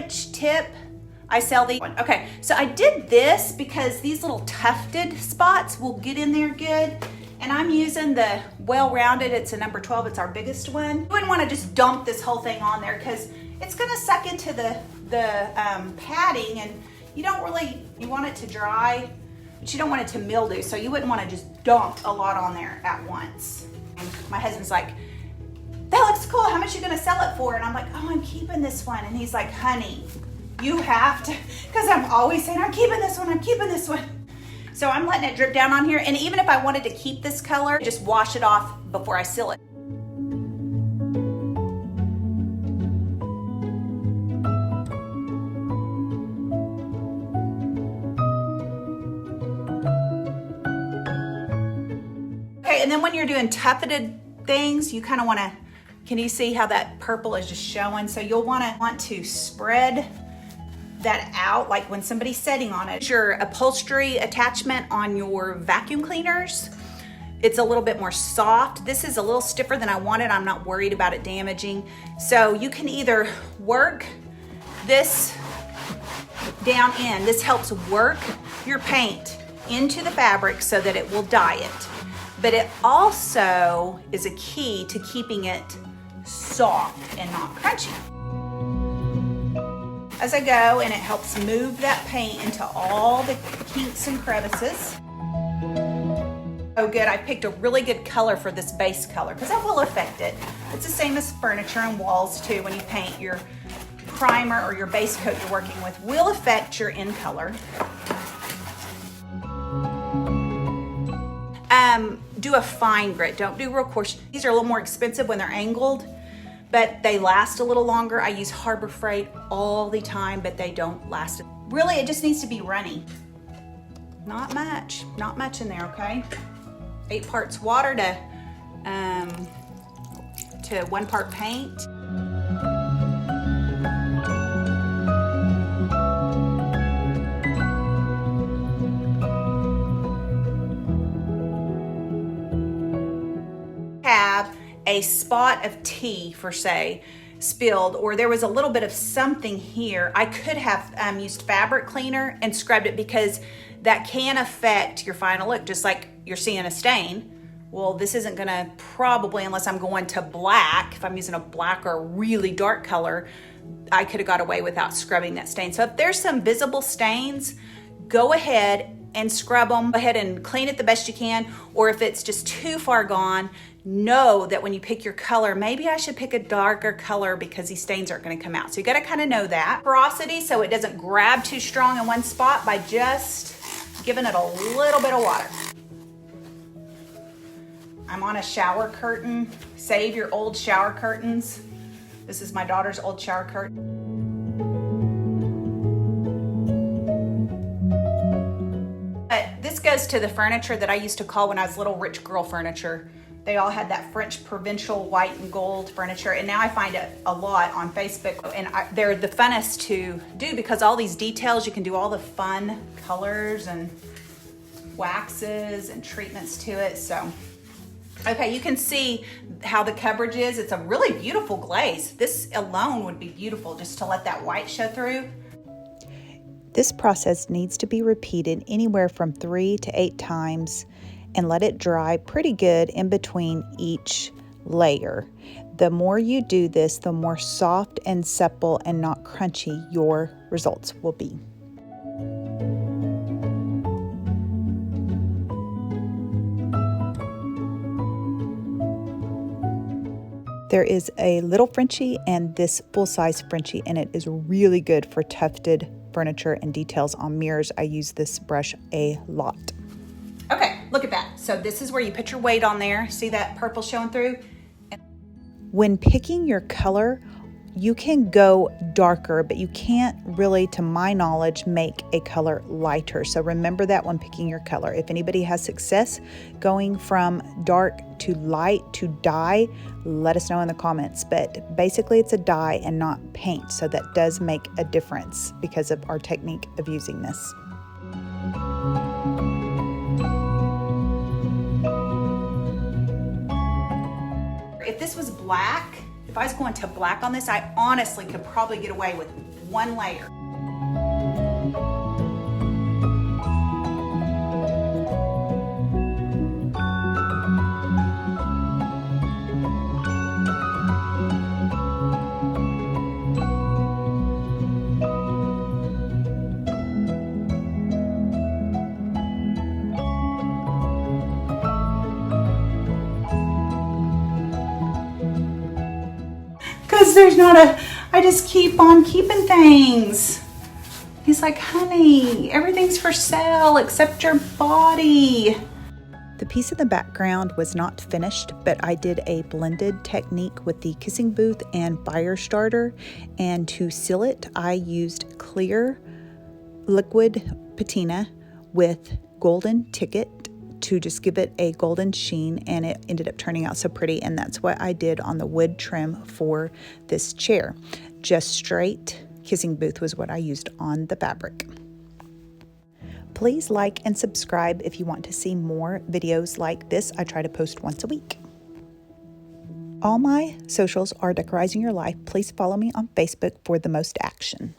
which tip I sell these. Okay, so I did this because these little tufted spots will get in there good. And I'm using the well-rounded, it's a number 12, it's our biggest one. You wouldn't want to just dump this whole thing on there because it's gonna suck into the padding, and you want it to dry, but you don't want it to mildew, so you wouldn't want to just dump a lot on there at once. And my husband's like, that looks cool, how much are you gonna sell it for? And I'm like, oh, I'm keeping this one. And he's like, honey, you have to, because I'm always saying, I'm keeping this one, I'm keeping this one. So I'm letting it drip down on here, and even if I wanted to keep this color, just wash it off before I seal it. Okay, and then when you're doing tufted things, you kind of want to, can you see how that purple is just showing? So you'll want to spread that out, like when somebody's sitting on it. Your upholstery attachment on your vacuum cleaners, it's a little bit more soft. This is a little stiffer than I wanted. I'm not worried about it damaging. So you can either work this down in. This helps work your paint into the fabric so that it will dye it. But it also is a key to keeping it soft and not crunchy. As I go, and it helps move that paint into all the kinks and crevices. Oh good, I picked a really good color for this base color because that will affect it. It's the same as furniture and walls too. When you paint, your primer or your base coat you're working with will affect your end color. Do a fine grit, don't do real coarse. These are a little more expensive when they're angled, but they last a little longer. I use Harbor Freight all the time, but they don't last. Really, it just needs to be runny. Not much in there, okay? 8 parts water to 1 part paint. Have a spot of tea, for say, spilled, or there was a little bit of something here, I could have used fabric cleaner and scrubbed it, because that can affect your final look, just like you're seeing a stain. Well, this isn't gonna probably, unless I'm going to black, if I'm using a black or a really dark color, I could have got away without scrubbing that stain. So if there's some visible stains, go ahead and scrub them. Go ahead and clean it the best you can, or if it's just too far gone, know that when you pick your color, maybe I should pick a darker color because these stains aren't gonna come out. So you gotta kind of know that. Porosity, so it doesn't grab too strong in one spot, by just giving it a little bit of water. I'm on a shower curtain. Save your old shower curtains. This is my daughter's old shower curtain. But this goes to the furniture that I used to call, when I was little, rich girl furniture. They all had that French provincial white and gold furniture, and now I find it a lot on Facebook, and they're the funnest to do because all these details, you can do all the fun colors and waxes and treatments to it. So, okay, you can see how the coverage is. It's a really beautiful glaze. This alone would be beautiful, just to let that white show through. This process needs to be repeated anywhere from 3 to 8 times, and let it dry pretty good in between each layer. The more you do this, the more soft and supple and not crunchy your results will be. There is a little Frenchie and this full-size Frenchie, and it is really good for tufted furniture and details on mirrors. I use this brush a lot. Okay, look at that. So this is where you put your weight on there. See that purple showing through? When picking your color, you can go darker, but you can't really, to my knowledge, make a color lighter. So remember that when picking your color. If anybody has success going from dark to light to dye, let us know in the comments. But basically it's a dye and not paint. So that does make a difference because of our technique of using this. If this was black, if I was going to black on this, I honestly could probably get away with one layer. Because there's not I just keep on keeping things. He's like, honey, everything's for sale except your body. The piece in the background was not finished, but I did a blended technique with the Kissing Booth and Fire Starter, and to seal it, I used clear liquid patina with golden ticket to just give it a golden sheen, and it ended up turning out so pretty. And that's what I did on the wood trim for this chair. Just straight Kissing Booth was what I used on the fabric. Please like and subscribe if you want to see more videos like this. I try to post once a week. All my socials are Decorizing Your Life. Please follow me on Facebook for the most action.